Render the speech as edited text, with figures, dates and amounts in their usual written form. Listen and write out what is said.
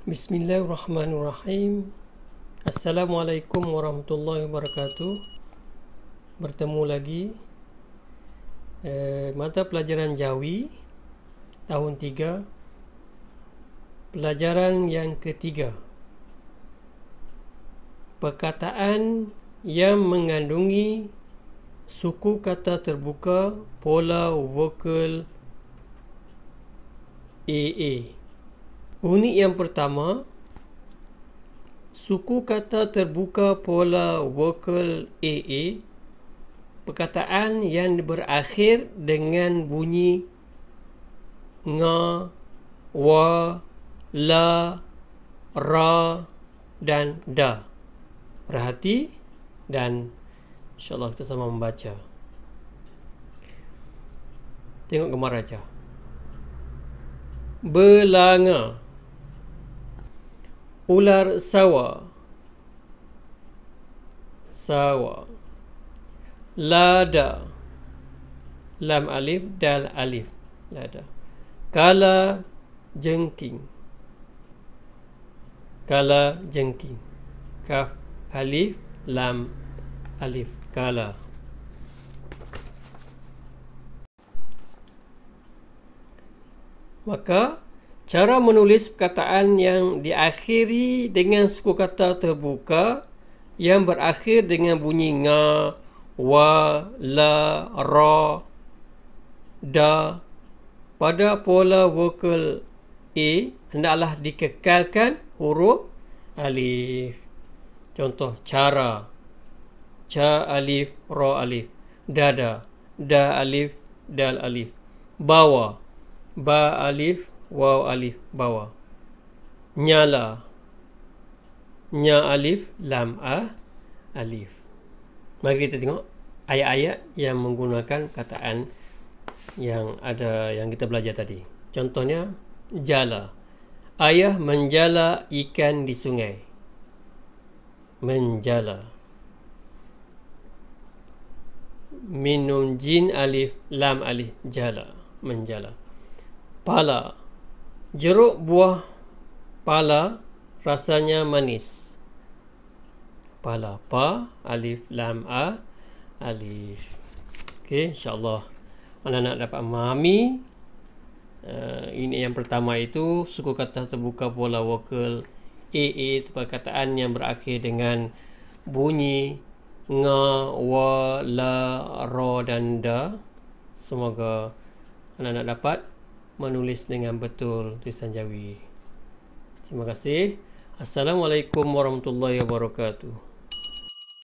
Bismillahirrahmanirrahim. Assalamualaikum warahmatullahi wabarakatuh. Bertemu lagi mata pelajaran Jawi tahun 3, pelajaran yang ketiga. Perkataan yang mengandungi suku kata terbuka pola vokal AA. Unit yang pertama, suku kata terbuka pola vokal AA, perkataan yang berakhir dengan bunyi nga, wa, la, ra dan da. Perhati dan insyaAllah kita sama membaca. Tengok gambar aja. Belanga, ular sawa, sawa, lada, lam alif dal alif, lada, kala jengking, kala jengking, kaf alif lam alif, kala. Maka cara menulis perkataan yang diakhiri dengan suku kata terbuka yang berakhir dengan bunyi nga, wa, la, ra, da pada pola vokal A hendaklah dikekalkan huruf alif. Contoh cara: ca alif, ra alif. Dada, da alif, dal alif. Bawa, ba alif, waw alif, bawa. Nyala, nya alif, lam alif. Mari kita tengok ayat-ayat yang menggunakan kataan yang kita belajar tadi. Contohnya jala. Ayah menjala ikan di sungai. Menjala. Minum jin alif, lam alif, jala. Menjala. Pala. Jeruk buah pala rasanya manis. Pala. Pa alif lam alif. Okey, insya-Allah anak-anak dapat memahami. Ini yang pertama itu suku kata terbuka pola vokal AA, perkataan yang berakhir dengan bunyi nga, wa, la, ra dan da. Semoga anak-anak dapat menulis dengan betul tulisan Jawi. Terima kasih. Assalamualaikum warahmatullahi wabarakatuh.